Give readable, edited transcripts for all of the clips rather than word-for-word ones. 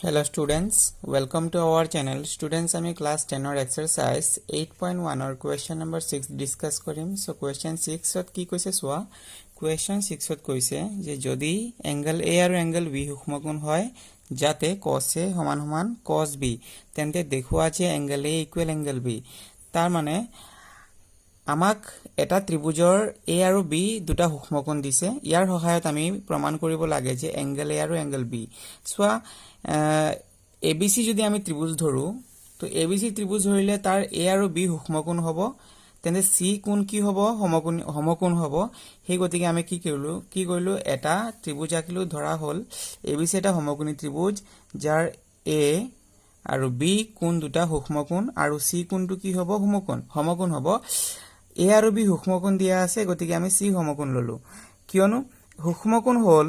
Hello students, welcome to our channel. Students, আমি class 10 or exercise 8.1 or question number 6 discuss কৰিম. So question 6 ত কি কৈছে চোৱা. Question 6 ত কৈছে যে যদি angle A আৰু angle B সূক্ষ্মকোণ হয় যাতে cos A সমান সমান cos B তেন্তে দেখুৱা যে angle A equal angle B. তাৰ মানে আমাক এটা ত্ৰিভুজৰ A আৰু B দুটা সূক্ষ্মকোণ দিছে. ইয়াৰ সহায়ত আমি প্ৰমাণ কৰিব লাগে যে angle A আৰু angle B. চোৱা ABC যদি আমি ত্ৰিভুজ ধৰো তো ABC ত্ৰিভুজ ধৰিলে তাৰ A আৰু B সূক্ষ্মকোণ হ'ব তেন্তে C কোণ কি হ'ব সমকোণ হ'ব সেই গতিকে আমি কি কৰিলো এটা ত্ৰিভুজ আঁকিলো ধৰা হ'ল ABC এটা সমকোণী ত্ৰিভুজ যাৰ A আৰু B কোণ দুটা সূক্ষ্মকোণ আৰু C কোণটো কি হ'ব সমকোণ হ'ব A আৰু B সূক্ষ্মকোণ দিয়া আছে গতিকে আমি C সমকোণ ললো কিয়নো সূক্ষ্মকোণ হ'ল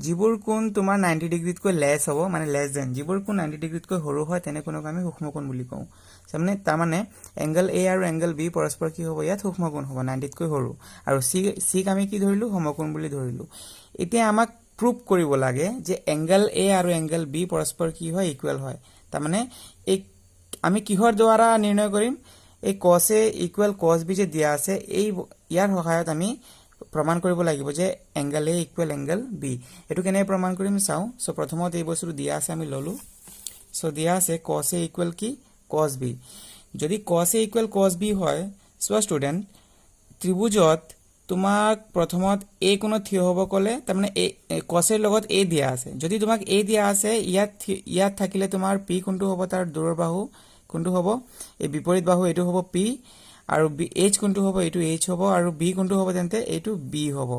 যিবোৰ কোণ তোমাৰ 90 ডিগ্ৰীতকৈ লেছ হ'ব মানে লেছ দেন যিবোৰ কোণ 90 ডিগ্ৰীতকৈ সৰু হয় তেনে কোণক আমি সূক্ষ্মকোণ বুলি কওঁ তাৰ মানে এংগল A আৰু এংগল B পৰস্পৰ কি হ'ব ইয়াত সূক্ষ্মকোণ হ'ব 90 তকৈ সৰু আৰু C আমি কি ধৰিলো সমকোণ বুলি ধৰিলো এতিয়া আমাক প্ৰুভ কৰিব লাগে যে এংগল A আৰু এংগল B পৰস্পৰ কি হয় ইকুৱেল হয় তাৰ মানে এই আমি কিহৰ দ্বাৰা নিৰ্ণয় কৰিম এই cos A equal cos B যে দিয়া আছে এই ইয়াৰ সহায়ত আমি প্ৰমাণ কৰিব লাগিব যে angle A equal angle B এটো কেনে প্ৰমাণ কৰিম চাও সো প্ৰথমত এই বস্তুটো দিয়া আছে আমি ললো সো দিয়া আছে cos A ইকুৱেল কি cos B যদি cos A equal cos B হয় সো স্টুডেন্ট ত্ৰিভুজত তোমাক প্ৰথমত A কোণত থিয় হ'ব কলে তাৰ মানে cos এর লগত A দিয়া আছে যদি তোমাক A দিয়া আছে ইয়াত থাকিলে তোমাৰ P কোণটো হ'ব তাৰ দূৰৰ বাহু কোণটো হ'ব এই বিপৰীত বাহু এটো হ'ব P আৰু H কোণটো হ'ব এটো H হ'ব আৰু B কোণটো হ'ব তেন্তে এটো B হ'ব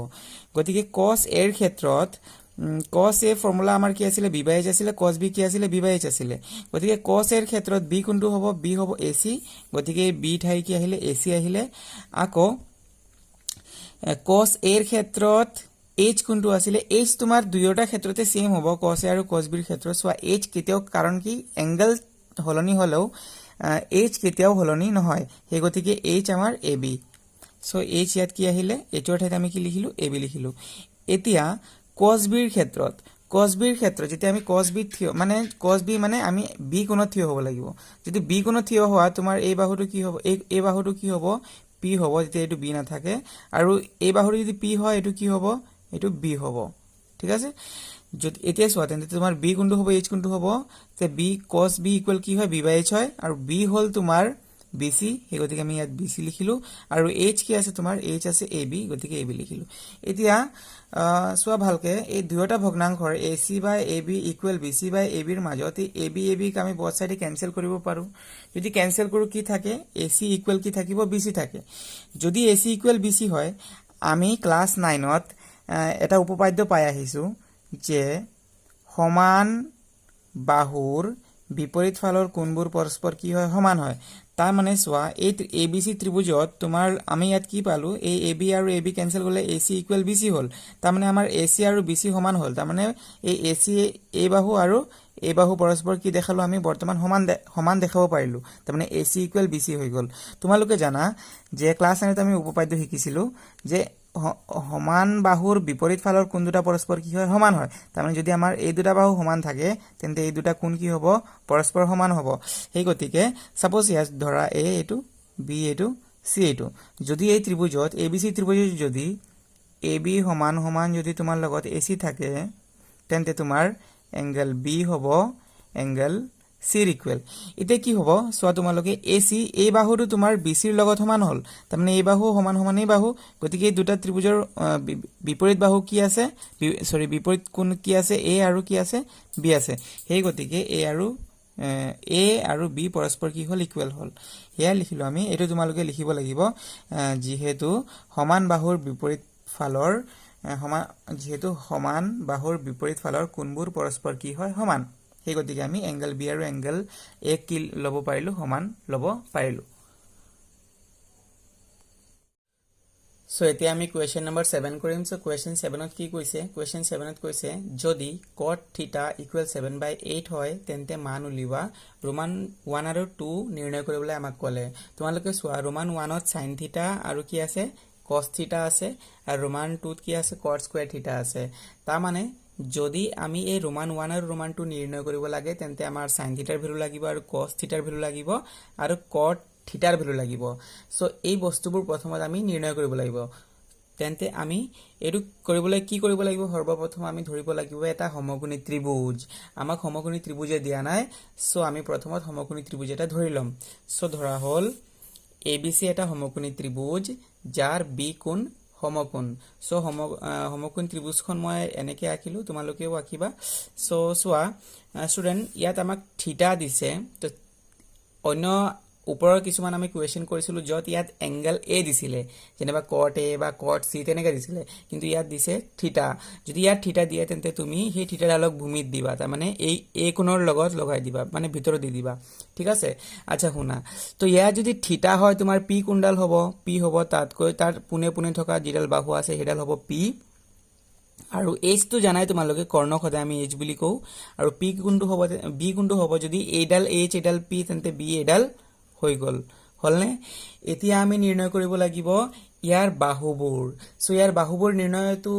গতিকে cos A এর ক্ষেত্ৰত cos A ফৰ্মুলা আমাৰ কি আছিল B/H আছিল cos B কি আছিল B/H আছিল গতিকে cos A এর ক্ষেত্ৰত B কোণটো হ'ব B হ'ব AC গতিকে B ঠাই কি আহিলে AC আহিলে আকৌ cos A এর ক্ষেত্ৰত H কোণটো আছিল H তোমাৰ দুয়োটা ক্ষেত্ৰতে সেম হ'ব cos A আৰু cos B এৰ ক্ষেত্ৰত সো H কেতিয়াও কাৰণ কি এংগল হলনি হলেও H কেতিয়াও হলনি নহয় হে গতিকে H আমাৰ AB সো H ইয়াত কি আহিলে এটোৰ ঠাইত আমি কি লিখিলো AB লিখিলো এতিয়া cos B এৰ ক্ষেত্ৰত যেতিয়া আমি cos B থিয় মানে cos B মানে আমি B কোণত থিয় হ'ব লাগিব যদি B কোণত থিয় হোৱা তোমাৰ এই বাহুটো কি হ'ব এই বাহুটো কি হ'ব P হ'ব যেতিয়া এটো B না থাকে আৰু এই বাহুটো যদি P হয় এটো কি হ'ব এটো B হ'ব ঠিক আছে যদি এতিয়া সোৱা তেন্তে তোমাৰ B কোণটো হ'ব H কোণটো হ'ব তে B cos B ইকুৱেল কি হয় B/H হয় আৰু B হ'ল তোমাৰ BC এই গতিকে আমি ইয়াত BC লিখিলো আৰু H কি আছে তোমাৰ H আছে AB গতিকে AB লিখিলো এতিয়া সোৱা ভালকে এই দুয়োটা ভগ্নাংশৰ AC/AB ইকুৱেল BC/AB ৰ মাজত এই AB ক আমি both side ক্যান্সেল কৰিব পাৰো যদি ক্যান্সেল কৰো কি থাকে AC ইকুৱেল কি থাকিব BC থাকে যদি AC ইকুৱেল BC হয় আমি ক্লাস 9 ত এটা উপপাদ্য পাই আহিছো যে সমান বাহুৰ বিপৰীত ফালৰ কোণবোৰ পৰস্পৰ কি হয় সমান হয় তাৰ মানে সোৱা এই ABC ত্ৰিভুজত তোমাৰ আমি ইয়াত কি পালো এই AB আৰু AB ক্যান্সেল কৰিলে AC ইকুৱেল BC হ'ল তাৰ মানে আমাৰ AC আৰু BC সমান হ'ল তাৰ মানে এই AC এই বাহু আৰু এই বাহু পৰস্পৰ কি দেখালো আমি বৰ্তমান সমান দেখাব পাৰিলো তাৰ মানে AC ইকুৱেল BC হৈ গল তোমালোকে জানা যে ক্লাস 9 ত আমি উপপাদ্য শিকিছিলো যে সমান বাহুৰ বিপৰীত ফালৰ কোণ দুটা পৰস্পৰ কি হয় সমান হয় তাৰ মানে যদি আমাৰ এই দুটা বাহু সমান থাকে তেন্তে এই দুটা কোণ কি হ'ব পৰস্পৰ সমান হ'ব সেই গতিকে সাপোজ ইয়াত ধৰা A এটো B এটো C এটো যদি এই ত্ৰিভুজত ABC ত্ৰিভুজত যদি AB সমান যদি তোমাৰ লগত AC থাকে তেন্তে তোমাৰ এংগল B হ'ব এংগল C ইকুৱেল এতিয়া কি হ'ব সোৱা তোমালোকে AC এই বাহুটো তোমাৰ BC ৰ লগত সমান হ'ল তাৰ মানে এই বাহু সমান এই বাহু গতিকে এই দুটা ত্ৰিভুজৰ বিপৰীত বাহু কি আছে বিপৰীত কোণ কি আছে A আৰু কি আছে B আছে সেই গতিকে A আৰু B পৰস্পৰ কি হ'ল ইকুৱেল হ'ল হেয়া লিখিলো আমি এটো তোমালোকে লিখিব লাগিব যিহেতু সমান বাহুৰ বিপৰীত ফালৰ কোণবোৰ পৰস্পৰ কি হয় সমান সেই গতিকে আমি এংগল B আৰু এংগল A কি লব পাৰিলো সমান লব পাৰিলো সো এতিয়া আমি কোৱেশ্চন নম্বৰ 7 কৰিম সো কোৱেশ্চন 7 ত কি কৈছে কোৱেশ্চন 7 ত কৈছে যদি cot θ ইকুৱেল 7/8 হয় তেন্তে মান উলিওৱা ৰোমান 1 আৰু 2 নিৰ্ণয় কৰিবলৈ আমাক ক'লে তোমালোকে সোৱা ৰোমান 1 ত sin θ আৰু কি আছে cos θ আছে আৰু ৰোমান 2 ত কি আছে cot স্কয়াৰ θ আছে তাৰ মানে যদি আমি এই ৰোমান 1 আৰু ৰোমান 2 নিৰ্ণয় কৰিব লাগে তেন্তে আমাৰ sin থিটাৰ ভ্যালু লাগিব আৰু cos থিটাৰ ভ্যালু লাগিব আৰু cot থিটাৰ ভ্যালু লাগিব সো এই বস্তুবোৰ প্ৰথমত আমি নিৰ্ণয় কৰিব লাগিব তেন্তে আমি এটো কৰিবলৈ কি কৰিব লাগিব সৰ্বপ্ৰথম আমি ধৰিব লাগিব এটা সমকোণী ত্ৰিভুজ আমাক সমকোণী ত্ৰিভুজে দিয়া নাই সো আমি প্ৰথমত সমকোণী ত্ৰিভুজ এটা ধৰি লম সো ধৰা হল ABC এটা সমকোণী ত্ৰিভুজ যাৰ B কোণ সমকোণ সো সমকোণ ত্ৰিভুজখন মই এনেকৈ আঁকিলো তোমালোকেও আঁকিবা সো সোৱা স্টুডেন্ট ইয়াত আমাক থিটা দিছে তো অন্য ওপৰৰ কিছুমান আমি কোৱেশ্চন কৰিছিলো যত ইয়াত এংগল A দিছিলে যেনেবা cot A বা cot C তেনেকৈ দিছিলে কিন্তু ইয়াত দিছে থিটা যদি ইয়াত থিটা দিয়ে তেন্তে তুমি সেই থিটাডালক ভূমিত দিবা তাৰ মানে এই A কোণৰ লগত লগাই দিবা মানে ভিতৰত দি দিবা ঠিক আছে আচ্ছা শুনা তো ইয়াত যদি থিটা হয় তোমাৰ P কোণডাল হ'ব P হ'ব তাতকৈ তাৰ পুনে পুনে থকা যিডাল বাহু আছে হেডাল হ'ব P আৰু h তো জানাই তোমালোকে কৰ্ণ খদা আমি h বুলি কও আৰু p কোণটো হ'ব b কোণটো হ'ব যদি এডাল h এডাল p তেন্তে b এডাল হৈ গল হলনে এতিয়া আমি নিৰ্ণয় কৰিব লাগিব ইয়াৰ বাহুবোৰ সো ইয়াৰ বাহুবোৰ নিৰ্ণয়টো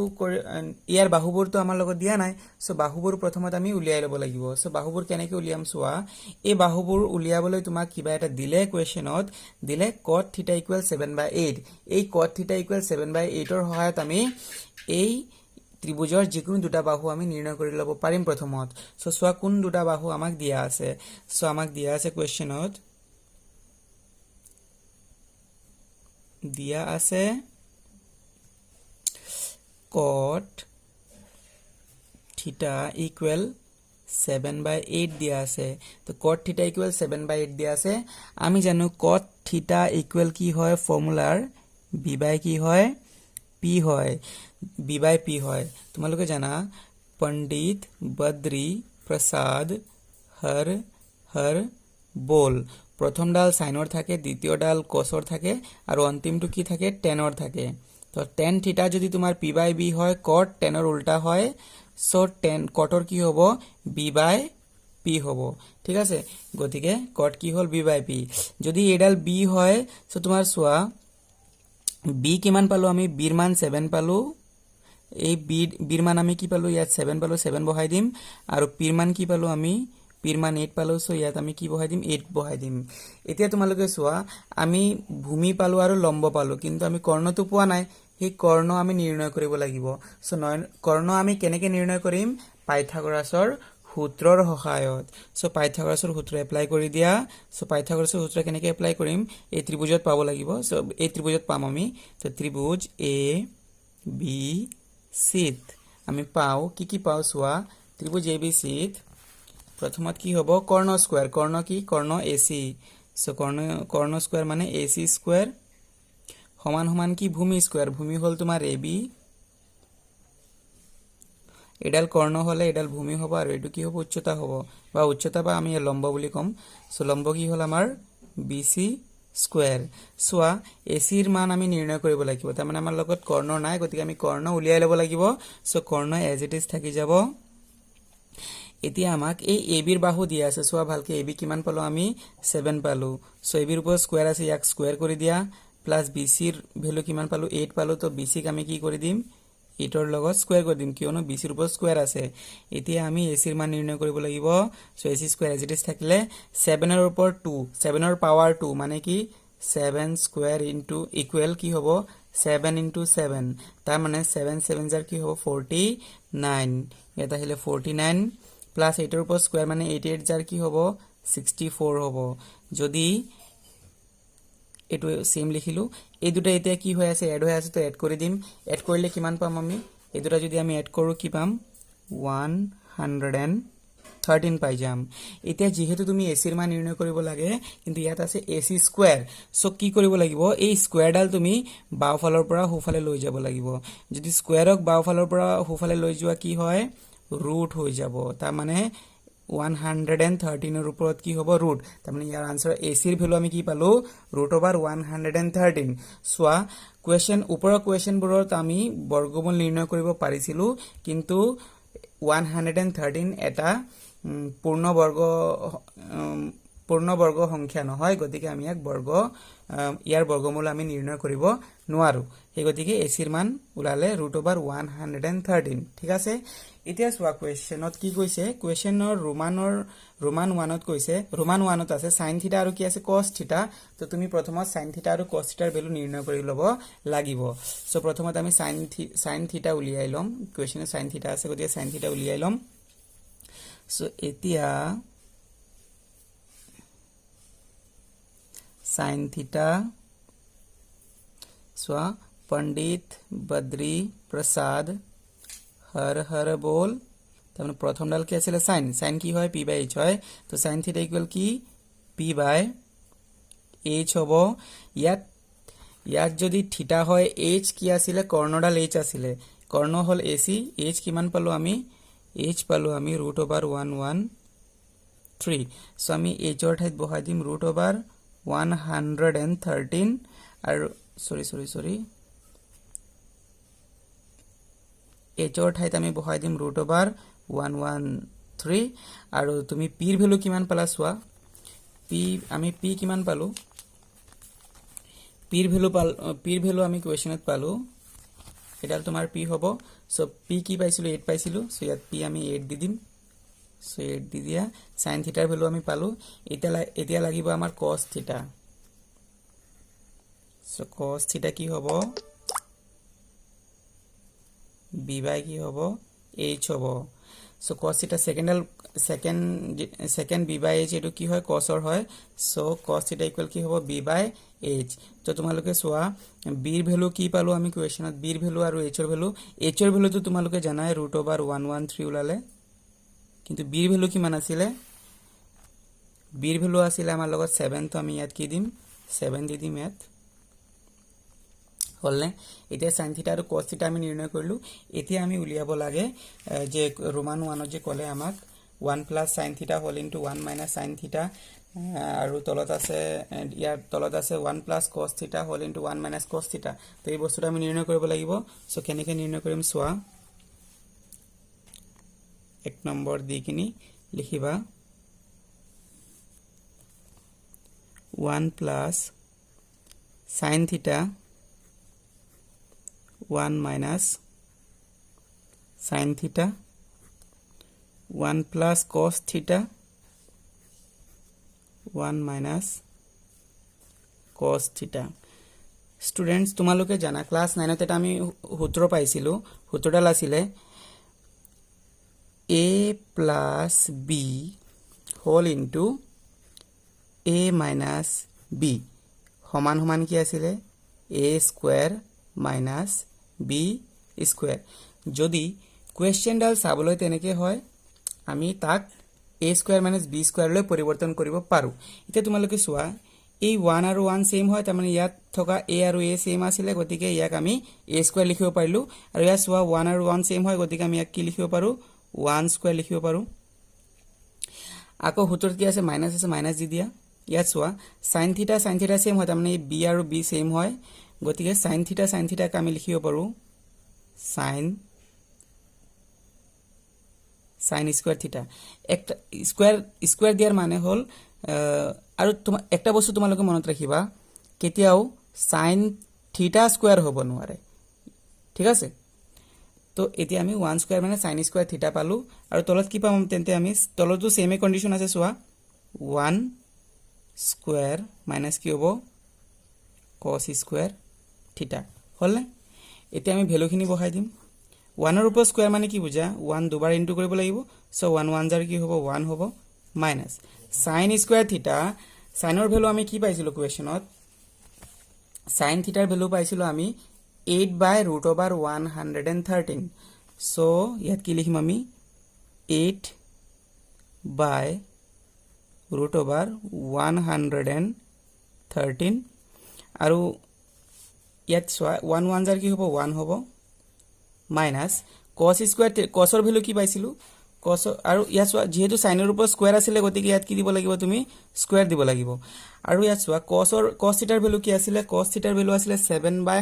ইয়াৰ বাহুবোৰটো আমাৰ লগত দিয়া নাই সো বাহুবোৰ প্ৰথমত আমি উলিয়াই লব লাগিব সো বাহুবোৰ কেনেকৈ উলিয়াম সোৱা এই বাহুবোৰ উলিয়াবলৈ তোমাক কিবা এটা দিলে কোৱেশ্চনত দিলে cot θ = 7/8 এই cot θ = 7/8 ৰ সহায়ত আমি এই ত্ৰিভুজৰ যিকোনো দুটা বাহু আমি নিৰ্ণয় কৰি লব পাৰিম প্ৰথমত সো সোৱা কোন দুটা বাহু আমাক দিয়া আছে সো আমাক দিয়া আছে কোৱেশ্চনত দিয়া আছে cot θ = 7/8 দিয়া আছে তো cot θ = 7/8 দিয়া আছে আমি জানো cot θ = কি হয় ফৰ্মুলাৰ b/, কি হয় p হয় b/p হয় তোমালোকে জানা পণ্ডিত বদ্ৰী প্ৰসাদ হৰ বল প্ৰথম ডাল সাইনৰ থাকে দ্বিতীয় ডাল কোসৰ থাকে আৰু অন্তিমটো কি থাকে টেনৰ থাকে তো tan θ যদি তোমাৰ p/b হয় cot tan ৰ উল্টা হয় সো tan cot ৰ কি হ'ব b/p হ'ব ঠিক আছে গতিকে cot কি হ'ল b/p যদি এডাল b হয় সো তোমাৰ সোৱা b কিমান পালো আমি b ৰ মান 7 পালো এই b ৰ মান আমি কি পালো ইয়াত 7 পালো 7 বহাই দিম আৰু p ৰ মান কি পালো আমি p ৰ মান 8 পালো সো ইয়াত আমি কি বহাই দিম 8 বহাই দিম এতিয়া তোমালোকে সোৱা আমি ভূমি পালো আৰু লম্ব পালো কিন্তু আমি কৰ্ণটো পোৱা নাই সেই কৰ্ণ আমি নিৰ্ণয় কৰিব লাগিব সো কৰ্ণ আমি কেনেকৈ নিৰ্ণয় কৰিম পাইথাগোৰাছৰ সূত্ৰৰ সহায়ত সো পাইথাগোৰাছৰ সূত্ৰ এপ্লাই কৰি দিয়া সো পাইথাগোৰাছৰ সূত্ৰ কেনেকৈ এপ্লাই কৰিম এই ত্ৰিভুজত পাব লাগিব সো এই ত্ৰিভুজত পাম আমি তো ত্ৰিভুজ A B C আমি পাও কি পাও সোৱা ত্ৰিভুজ A B C প্ৰথমত কি হ'ব কৰ্ণ স্কয়াৰ কৰ্ণ কি কৰ্ণ AC সো কৰ্ণ স্কয়াৰ মানে AC স্কয়াৰ সমান সমান কি ভূমি স্কয়াৰ ভূমি হল তোমাৰ AB এডাল কৰ্ণ হলে এডাল ভূমি হ'ব আৰু এটো কি হ'ব উচ্চতা হ'ব বা উচ্চতা বা আমি লম্ব বুলি কম সো লম্ব কি হল আমাৰ BC স্কয়াৰ সোৱা AC ৰ মান আমি নিৰ্ণয় কৰিব লাগিব তাৰ মানে আমাৰ লগত কৰ্ণ নাই গতিকে আমি কৰ্ণ উলিয়াই লব লাগিব সো কৰ্ণ এজ ইট ইজ থাকি যাব এতিয়া আমাক এই AB ৰ বাহু দিয়া আছে সোৱা ভালকে AB কিমান পালো আমি 7 পালো সো AB ৰ ওপৰত স্কয়াৰ আছে ইয়াক স্কয়াৰ কৰি দিয়া প্লাস BC ৰ ভ্যালু কিমান পালো 8 পালো তো BC ক আমি কি কৰি দিম 8 ৰ লগত স্কয়াৰ কৰি দিম কিয়নো BC ৰ ওপৰত স্কয়াৰ আছে এতিয়া আমি AC ৰ মান নিৰ্ণয় কৰিব লাগিব so AC square as it is থাকিলে 7 ৰ ওপৰত 2 7 ৰ পাৱাৰ 2 মানে কি 7 স্কয়াৰ ইনটু ইকুৱেল কি হ'ব 7 ইনটু 7 তাৰ মানে 7 7 জাৰ কি হ'ব 49 এটা আহিলে 49 প্লাস 8 ৰ ওপৰত স্কয়াৰ মানে 8 8 জাৰ কি হ'ব 64 হ'ব যদি এটো সেম লিখিলো এই দুটা এতিয়া কি হৈ আছে এড হৈ আছে তো এড কৰি দিম এড কৰিলে কিমান পাম আমি এই দুটা যদি আমি এড কৰো কি পাম 113 পাই যাম এতিয়া যেহেতু তুমি AC ৰ মান নিৰ্ণয় কৰিব লাগে কিন্তু ইয়াত আছে AC স্কয়াৰ সো কি কৰিব লাগিব এই স্কয়াৰডাল তুমি বাওফালৰ পৰা সোফালে লৈ যাব লাগিব যদি স্কয়াৰক বাওফালৰ পৰা সোফালে লৈ যোৱা কি হয় ৰুট হৈ যাব তাৰ মানে 113 ৰ ওপৰত কি হ'ব ৰুট তাৰ মানে ইয়াৰ আনসাৰ AC ৰ ভ্যালু আমি কি পালো √113 সোৱা কোৱেশ্চন ওপৰৰ কোৱেশ্চনবোৰত আমি বৰ্গমূল নিৰ্ণয় কৰিব পাৰিছিলো কিন্তু 113 এটা পূৰ্ণ বৰ্গ পূৰ্ণবৰ্গ সংখ্যা নহয় গতিকে আমি ইয়াক ইয়াৰ বৰ্গমূল আমি নিৰ্ণয় কৰিব নোৱাৰো সেই গতিকে ac ৰ মান ওলালে √113 ঠিক আছে এতিয়া চোৱা কোৱেশ্চনত কি কৈছে কোৱেশ্চনৰ ৰোমান 1ত কৈছে ৰোমান 1ত আছে sin θ আৰু কি আছে cos θ তো তুমি প্ৰথমত sin θ আৰু cos θ ৰ ভ্যালু নিৰ্ণয় কৰি ল'ব লাগিব সো প্ৰথমত আমি sin θ উলিয়াই লম কোৱেশ্চনে sin θ আছে গতিকে sin θ উলিয়াই লম সো এতিয়া sin θ স্वा पंडित बद्री प्रसाद हर हर बोल तमने प्रथम डाल কি আছিল sin কি হয় p/h হয় তো sin θ ইকুয়াল কি p/h হ'ব ইয়াত যদি θ হয় h কি আছিল কৰ্ণডাল h আছিল কৰ্ণ হল ac h কিমান পালো আমি h পালো আমি √113 সো আমি h ৰ ঠাইত বহাই দিম √113 আৰু সৰি h ৰ ঠাইত আমি বহাই দিম √113 আৰু তুমি p ৰ ভ্যালু কিমান পালা সোৱা আমি p কিমান পালো p ৰ ভ্যালু আমি কোৱেশ্চনত পালো এডাল তোমাৰ p হ'ব সো p কি পাইছিলো 8 পাইছিলো সো ইয়াত p আমি 8 দি দিম সো 8 দি দিয়া sin θ ৰ ভ্যালু আমি পালো এতিয়া লাগিব আমাৰ cos θ সো cos θ কি হ'ব b by কি হ'ব h হ'ব so cos θ second b by h এটো কি হয় cos ৰ হয় সো cos θ ইকুয়াল কি হ'ব b by h তো তোমালোকে সোৱা b ৰ ভ্যালু কি পালো আমি কোৱেশ্চনত b ৰ ভ্যালু আৰু h ৰ ভ্যালু তো তোমালোকে জানাই √113 ওলালে কিন্তু b ৰ ভ্যালু কিমান আছিল b ৰ ভ্যালু আছিল আমাৰ লগত 7 তো আমি ইয়াত কি দিম 7 দি দিম ইয়াত হলনে এতিয়া sin θ আৰু cos θ আমি নিৰ্ণয় কৰিলো এতিয়া আমি উলিয়াব লাগে যে ৰোমান 1 যে ক'লে আমাক 1 sin θ হোল ইনটু 1 sin θ আৰু তলত আছে ইয়াৰ তলত আছে 1 cos θ হোল ইনটু 1 cos θ তো এই বস্তুটো আমি নিৰ্ণয় কৰিব লাগিব সো কেনেকৈ নিৰ্ণয় কৰিম সোৱা এক নম্বৰ দি কিনি লিখিবা 1 sin θ 1 sin θ 1 cos θ 1 cos θ students তোমালোকে জানা ক্লাস 9 তে আমি সূত্ৰ পাইছিলো সূত্ৰডাল আছিল a plus b whole into a minus b সমান সমান কি আছিল a square minus b square যদি কোৱেশ্চন ডাল চাবলৈ তেনেকে হয় আমি তাক a square minus b square লৈ পৰিৱৰ্তন কৰিব পাৰো এতিয়া তোমালোকে সোৱা এই 1 আৰু 1 সেম হয় তাৰমানে ইয়াত থকা a আৰু a সেম আছিল গতিকে ইয়াক আমি a square লিখিব পাৰিলো আৰু ইয়াত সোৱা 1 আৰু 1 সেম হয় গতিকে আমি ইয়াক কি লিখিব পাৰো 1 square লিখিব পাৰো আকৌ সূত্ৰত কি আছে মাইনাস দি দিয়া ইয়াত সোৱা sin θ সেম হয় তাৰমানে b আৰু b সেম হয় গতিকে sin θ ক আমি লিখিব পাৰো sin স্কয়াৰ θ একটা স্কয়াৰ দিয়াৰ মানে হল আৰু একটা বস্তু তোমালোকে মনত ৰাখিবা কেতিয়াও sin θ স্কয়াৰ হ'ব নোৱাৰে ঠিক আছে তো এতিয়া আমি 1 স্কয়াৰ মানে sin স্কয়াৰ θ পালো আৰু তলত কি পাম তেন্তে আমি তলতো সেমে কন্ডিশন আছে সোৱা 1 স্কয়াৰ মাইনাস কি হ'ব cos স্কয়াৰ θ হলনে এতিয়া আমি ভ্যালুখিনি বহাই দিম 1 ৰ ওপৰ স্কয়াৰ মানে কি বুজা 1 দুবাৰ ইনটু কৰিব লাগিব সো 1 1 জাৰ কি হ'ব 1 হ'ব মাইনাস sin স্কয়াৰ θ সাইনৰ ভ্যালু আমি কি পাইছিলো কোৱেশ্চনত sin θ ৰ ভ্যালু পাইছিলো আমি 8 by √113 সো ইয়াত কি লিখিম আমি 8 by √113 আৰু ইয়াত 1 1 জাৰ কি হ'ব 1 হ'ব মাইনাস cos স্কয়াৰ cos ৰ ভ্যালু কি পাইছিলো cos আৰু ইয়াত যেহেতু সাইনৰ ওপৰ স্কয়াৰ আছিল গতিকে ইয়াত কি দিব লাগিব তুমি স্কয়াৰ দিব লাগিব আৰু ইয়াত cos θ ৰ ভ্যালু কি আছিল cos θ ৰ ভ্যালু আছিল 7 by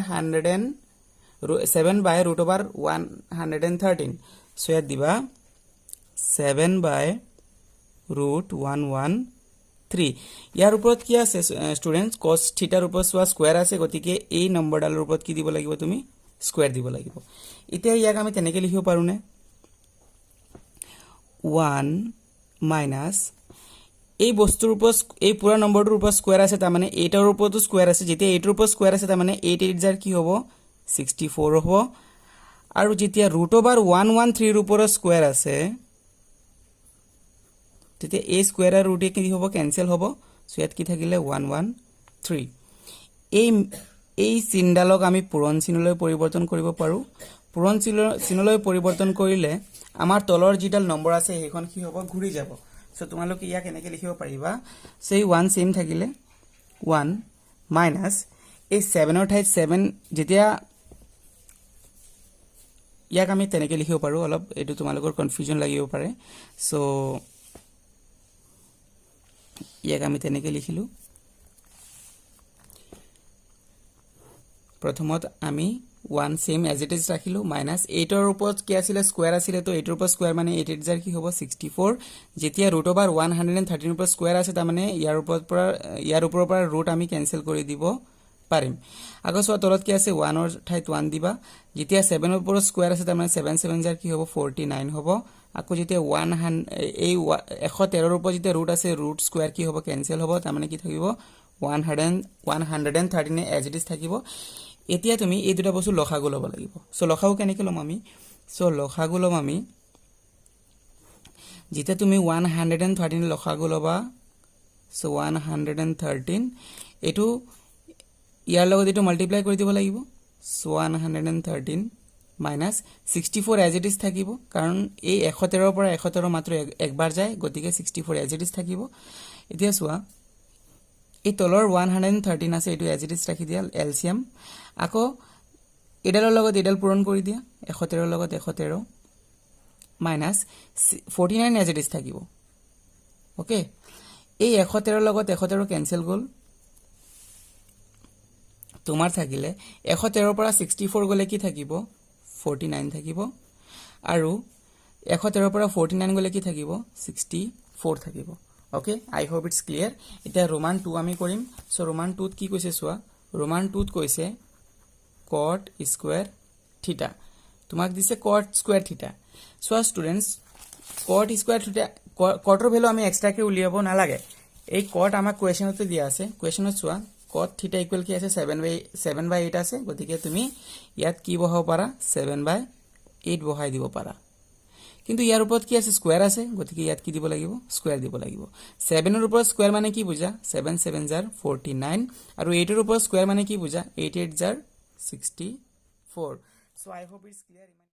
√113 সো ইয়াত দিবা 7 by √113 3 ইয়াৰ ওপৰত কি আছে ষ্টুডেন্টস cos থিটাৰ ওপৰত সোৱা স্কয়াৰ আছে গতিকে এই নম্বৰডালৰ ওপৰত কি দিব লাগিব তুমি স্কয়াৰ দিব লাগিব এতিয়া ইয়াক আমি তেনেকৈ লিখিব পাৰো নে 1 মাইনাস এই বস্তুৰ ওপৰত এই পুৰা নম্বৰটোৰ ওপৰত স্কয়াৰ আছে তাৰ মানে 8 ৰ ওপৰতো স্কয়াৰ আছে যেতিয়া 8 ৰ ওপৰত স্কয়াৰ আছে তাৰ মানে 8 8 জাৰ কি হ'ব 64 হ'ব আৰু যেতিয়া √113 ৰ ওপৰত স্কয়াৰ আছে তেতিয়া a স্কয়াৰ আৰু ৰুট কি হ'ব কেনসেল হ'ব সো ইয়াত কি থাকিলে 113 এই চিহ্নডালক আমি পূৰণ চিহ্নলৈ পৰিৱৰ্তন কৰিব পাৰো পূৰণ চিহ্নলৈ পৰিৱৰ্তন কৰিলে আমাৰ তলৰ যিডাল নম্বৰ আছে সেইখন কি হ'ব ঘূৰি যাব সো তোমালোকে ইয়াক এনেকৈ লিখিব পাৰিবা সেই 1 সেম থাকিলে 1 মাইনাস এই 7 ৰ ঠাইত 7 যেতিয়া ইয়াক আমি তেনেকৈ লিখিব পাৰো অলপ এটো তোমালোকৰ কনফিউজন লাগিব পাৰে সো ইয়াক আমি তেনেকৈ লিখিলো প্ৰথমত আমি 1 সেম এজ ইট ইজ ৰাখিলো মাইনাস 8 ৰ ওপৰত কি আছিল স্কয়াৰ আছিল তো 8 ৰ ওপৰত স্কয়াৰ মানে 8 8 জাৰ কি হ'ব 64 যেতিয়া √113 ৰ ওপৰত স্কয়াৰ আছে তাৰ মানে ইয়াৰ ওপৰৰ পৰা ৰুট আমি কেনসেল কৰি দিব পাৰিম আগৰ সোৱা তলত কি আছে 1 ৰ ঠাইত 1 দিবা যেতিয়া 7 ৰ ওপৰত স্কয়াৰ আছে তাৰ মানে 7 7 জাৰ কি হ'ব 49 হ'ব আকৌ যেতিয়া 100 এই 113 ৰ ওপৰত যেতিয়া ৰুট আছে ৰুট স্কয়াৰ কি হ'ব কেনসেল হ'ব তাৰ মানে কি থাকিব 113 এজ ইট ইজ থাকিব এতিয়া তুমি এই দুটা বস্তু লখাগু লব লাগিব সো লখাগু কেনেকৈ লম আমি সো লখাগু লম আমি যেতিয়া তুমি 113 লখাগু লবা সো 113 এটো ইয়াৰ লগত এটো মাল্টিপ্লাই কৰি দিব লাগিব so 113 minus 64 as it is থাকিব কাৰণ এই 113 ৰ পৰা 117 মাত্ৰ একবাৰ যায় গতিকে 64 এজ ইট ইজ থাকিব এতিয়া সোৱা এই তলৰ 113 আছে এটো এজ ইট ইজ ৰাখি দিয়া এলসিয়াম আকৌ এডালৰ লগত এডাল পূৰণ কৰি দিয়া 113 ৰ লগত 113 মাইনাস 49 এজ ইট ইজ থাকিব ওকে এই 113 ৰ লগত 113 কেনসেল গল তোমাৰ থাকিলে 113 ৰ পৰা 64 গলে কি থাকিব 49 থাকিব আৰু 113 ৰ পৰা 49 গলে কি থাকিব 64 থাকিব okay I hope it's clear এটা ৰোমান 2 আমি কৰিম সো ৰোমান 2 ত কি কৈছে সোৱা ৰোমান 2 ত কৈছে cot স্কয়াৰ থিটা তোমাক দিছে cot স্কয়াৰ থিটা সোৱা ষ্টুডেন্টস cot স্কয়াৰ থিটা cotৰ ভ্যালু আমি এক্সট্ৰাকে উলিয়াব নালাগে এই cot আমাক কোৱেশ্চনতে দিয়া আছে কোৱেশ্চনত সোৱা cot থিটা ইকুৱেল কি আছে 7/8 আছে গতিকে তুমি ইয়াত কি বহাব পাৰা 7/8 বহাই দিব পাৰা কিন্তু ইয়াৰ ওপৰত কি আছে স্কয়াৰ আছে গতিকে ইয়াত কি দিব লাগিব স্কয়াৰ দিব লাগিব 7 ৰ ওপৰত স্কয়াৰ মানে কি বুজা 7 7 জাৰ 49 আৰু 8 ৰ ওপৰত স্কয়াৰ মানে কি বুজা 8 8 জাৰ 64 so I hope it's clear